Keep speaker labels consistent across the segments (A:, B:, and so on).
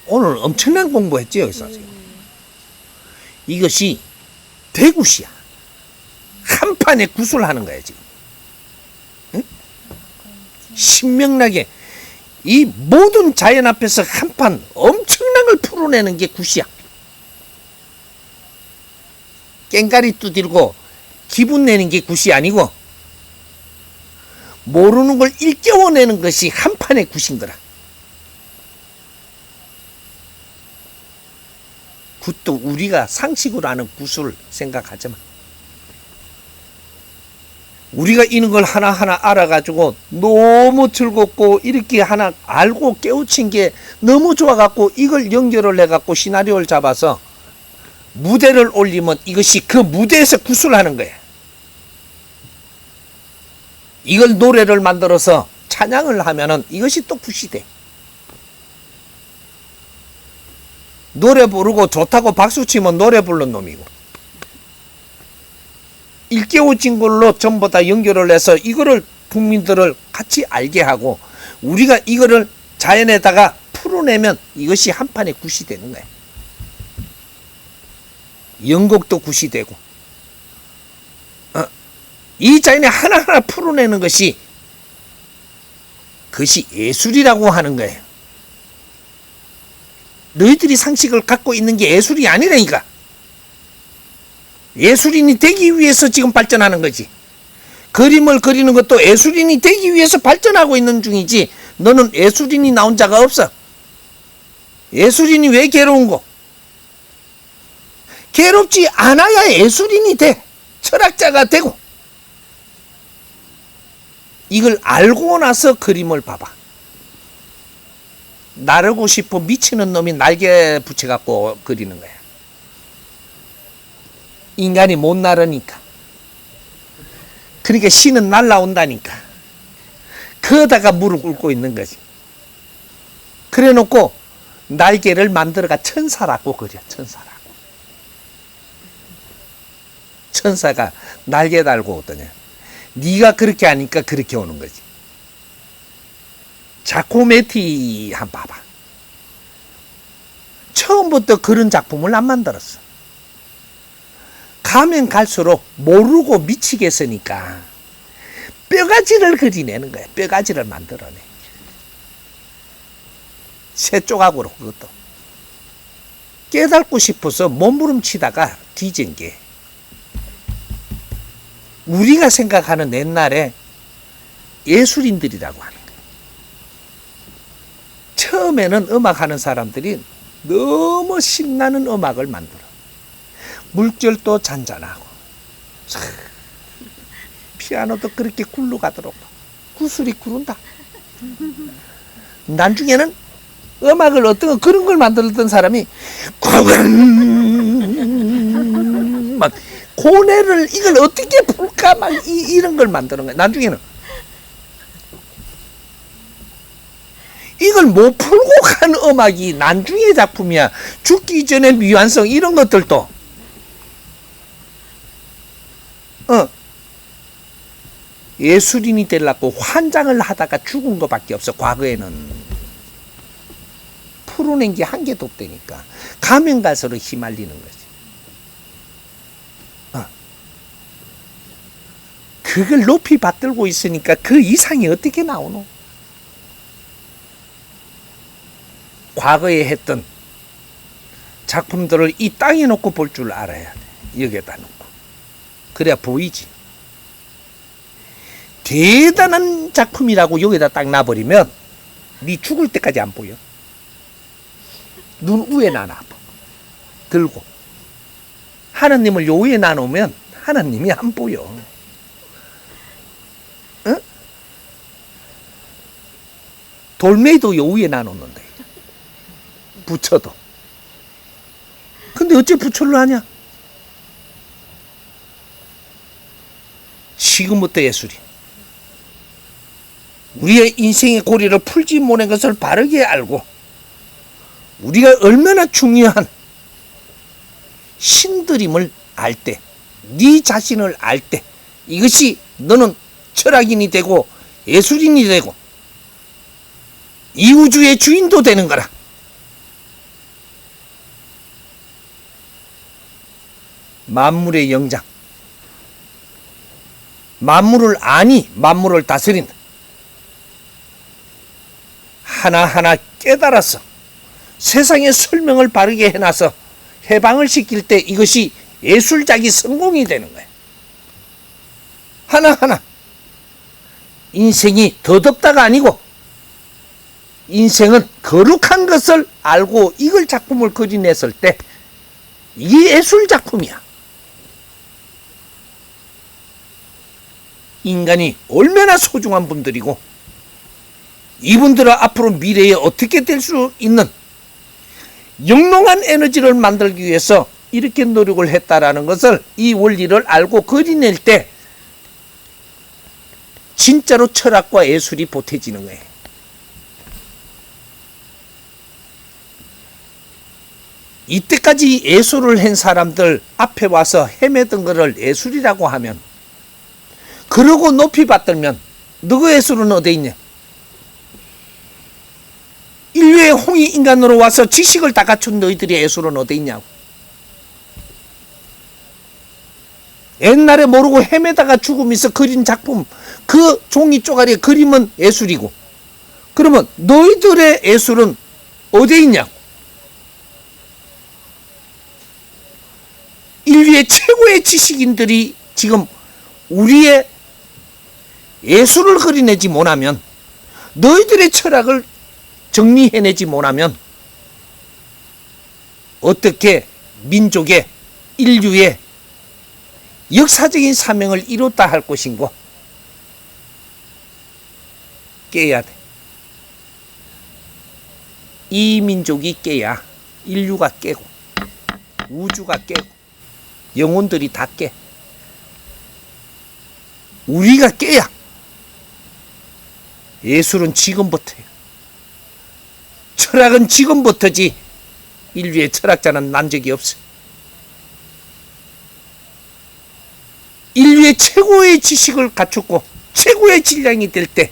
A: 오늘 엄청난 공부했죠, 여기서. 이것이 대굿이야. 한 판에 굿을 하는 거야, 지금. 응? 신명나게 이 모든 자연 앞에서 한 판 엄청난 걸 풀어내는 게 굿이야. 깽가리 두들고 기분 내는 게 굿이 아니고 모르는 걸 일깨워내는 것이 한 판의 굿인 거라. 굿도 우리가 상식으로 아는 굿을 생각하지 마. 우리가 이런 걸 하나하나 알아가지고 너무 즐겁고 이렇게 하나 알고 깨우친 게 너무 좋아갖고 이걸 연결을 해갖고 시나리오를 잡아서 무대를 올리면 이것이 그 무대에서 굿을 하는 거야. 이걸 노래를 만들어서 찬양을 하면은 이것이 또 굿이 돼. 노래 부르고 좋다고 박수 치면 노래 부른 놈이고, 일깨워진 걸로 전부 다 연결을 해서 이거를 국민들을 같이 알게 하고 우리가 이거를 자연에다가 풀어내면 이것이 한 판의 굿이 되는 거야. 연극도 굿이 되고, 이 자연에 하나하나 풀어내는 것이 그것이 예술이라고 하는 거예요. 너희들이 상식을 갖고 있는 게 예술이 아니라니까. 예술인이 되기 위해서 지금 발전하는 거지. 그림을 그리는 것도 예술인이 되기 위해서 발전하고 있는 중이지, 너는 예술인이 나온 자가 없어. 예술인이 왜 괴로운 거? 괴롭지 않아야 예술인이 돼. 철학자가 되고. 이걸 알고 나서 그림을 봐봐. 나르고 싶어 미치는 놈이 날개 붙여갖고 그리는 거야. 인간이 못 나르니까. 그러니까 신은 날라온다니까. 그러다가 무릎 꿇고 있는 거지. 그래 놓고 날개를 만들어가 천사라고 그려. 천사라고. 천사가 날개 달고 오더냐. 네가 그렇게 하니까 그렇게 오는 거지. 자코메티 한번 봐봐. 처음부터 그런 작품을 안 만들었어. 가면 갈수록 모르고 미치겠으니까 뼈가지를 그리내는 거야. 뼈가지를 만들어내. 새 조각으로. 그것도 깨닫고 싶어서 몸부림치다가 뒤진 게 우리가 생각하는 옛날에 예술인들이라고 하는 거예요. 처음에는 음악하는 사람들이 너무 신나는 음악을 만들어. 물결도 잔잔하고 피아노도 그렇게 굴러가도록 구슬이 구른다. 나중에는 음악을 어떤 그런 걸 만들었던 사람이 막 고뇌를 이걸 어떻게 풀까 막 이런 걸 만드는 거야. 나중에는 이걸 못 풀고 간 음악이 나중의 작품이야. 죽기 전에 미완성 이런 것들도 예술인이 되려고 환장을 하다가 죽은 것밖에 없어. 과거에는 풀어낸 게 한 개도 없다니까. 가면 갈수록 휘말리는 거지. 그걸 높이 받들고 있으니까 그 이상이 어떻게 나오노? 과거에 했던 작품들을 이 땅에 놓고 볼 줄 알아야 돼. 여기에다 놓고. 그래야 보이지. 대단한 작품이라고 여기다 딱 놔버리면 네 죽을 때까지 안 보여. 눈 위에 놔놔. 들고. 하나님을 요 위에 놔놓으면 하나님이 안 보여. 응? 돌멩이도 요 위에 놔놓는데. 부처도. 근데 어째 부처를 하냐? 지금부터 예술이. 우리의 인생의 고리를 풀지 못한 것을 바르게 알고 우리가 얼마나 중요한 신들임을 알 때, 네 자신을 알 때 이것이 너는 철학인이 되고 예술인이 되고 이 우주의 주인도 되는 거라. 만물의 영장, 만물을 아니 만물을 다스린다. 하나하나 깨달아서 세상에 설명을 바르게 해놔서 해방을 시킬 때 이것이 예술작이 성공이 되는 거예요. 하나하나 인생이 더덥다가 아니고 인생은 거룩한 것을 알고 이걸 작품을 그려냈을 때 이게 예술작품이야. 인간이 얼마나 소중한 분들이고 이분들은 앞으로 미래에 어떻게 될 수 있는 영롱한 에너지를 만들기 위해서 이렇게 노력을 했다라는 것을, 이 원리를 알고 그려낼 때 진짜로 철학과 예술이 보태지는 거예요. 이때까지 예술을 한 사람들 앞에 와서 헤매던 것을 예술이라고 하면, 그러고 높이 받들면 너그 예술은 어디 있냐? 인류의 홍위 인간으로 와서 지식을 다 갖춘 너희들의 예술은 어디 있냐고. 옛날에 모르고 헤매다가 죽으면서 그린 작품, 그 종이 쪼가리의 그림은 예술이고, 그러면 너희들의 예술은 어디 있냐고. 인류의 최고의 지식인들이 지금 우리의 예술을 그려내지 못하면, 너희들의 철학을 정리해내지 못하면 어떻게 민족의, 인류의 역사적인 사명을 이뤘다 할 것인고. 깨야 돼. 이 민족이 깨야 인류가 깨고 우주가 깨고 영혼들이 다 깨. 우리가 깨야. 예술은 지금부터예요. 철학은 지금부터지 인류의 철학자는 난 적이 없어요. 인류의 최고의 지식을 갖추고 최고의 질량이 될 때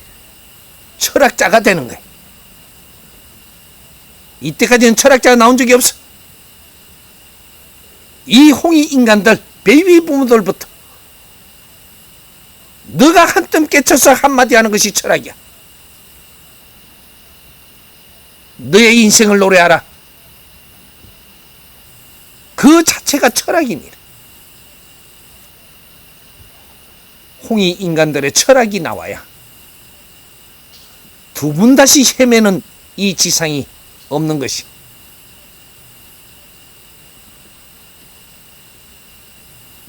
A: 철학자가 되는 거예요. 이때까지는 철학자가 나온 적이 없어. 이 홍위 인간들, 베이비 부모들부터 너가 한뜸 깨쳐서 한마디 하는 것이 철학이야. 너의 인생을 노래하라. 그 자체가 철학이니라. 홍위 인간들의 철학이 나와야 두 분 다시 헤매는 이 지상이 없는 것이.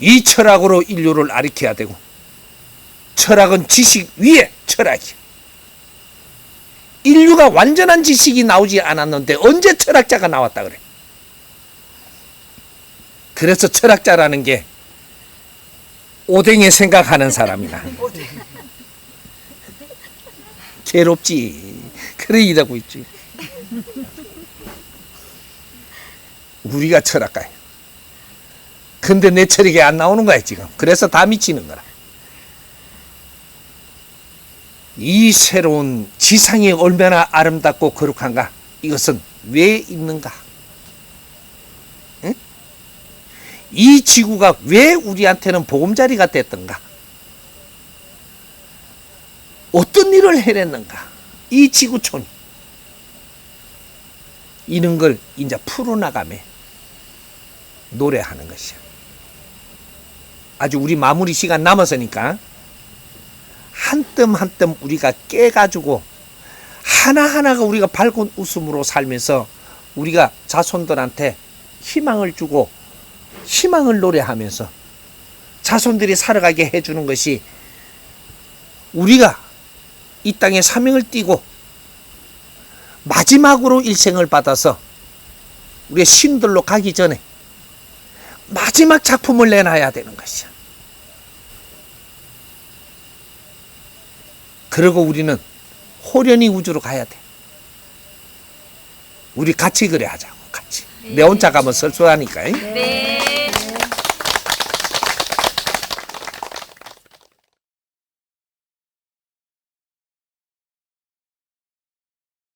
A: 이 철학으로 인류를 가리켜야 되고, 철학은 지식 위에 철학이야. 인류가 완전한 지식이 나오지 않았는데 언제 철학자가 나왔다 그래. 그래서 철학자라는 게 오뎅에 생각하는 사람이다. 괴롭지. 그래 이러고 있지. 우리가 철학가야. 근데 내 철학이 안 나오는 거야 지금. 그래서 다 미치는 거라. 이 새로운 지상이 얼마나 아름답고 거룩한가, 이것은 왜 있는가? 응? 이 지구가 왜 우리한테는 보금자리가 됐던가? 어떤 일을 해냈는가? 이 지구촌이. 이런 걸 이제 풀어나가며 노래하는 것이야. 아주 우리 마무리 시간 남았으니까 한 뜸 한 뜸 우리가 깨가지고 하나하나가 우리가 밝은 웃음으로 살면서 우리가 자손들한테 희망을 주고 희망을 노래하면서 자손들이 살아가게 해주는 것이, 우리가 이 땅에 사명을 띠고 마지막으로 일생을 받아서 우리의 신들로 가기 전에 마지막 작품을 내놔야 되는 것이야. 그리고 우리는 호련히 우주로 가야 돼. 우리 같이 그래 하자고. 같이. 내 혼자 가면 설수하니까.
B: 네.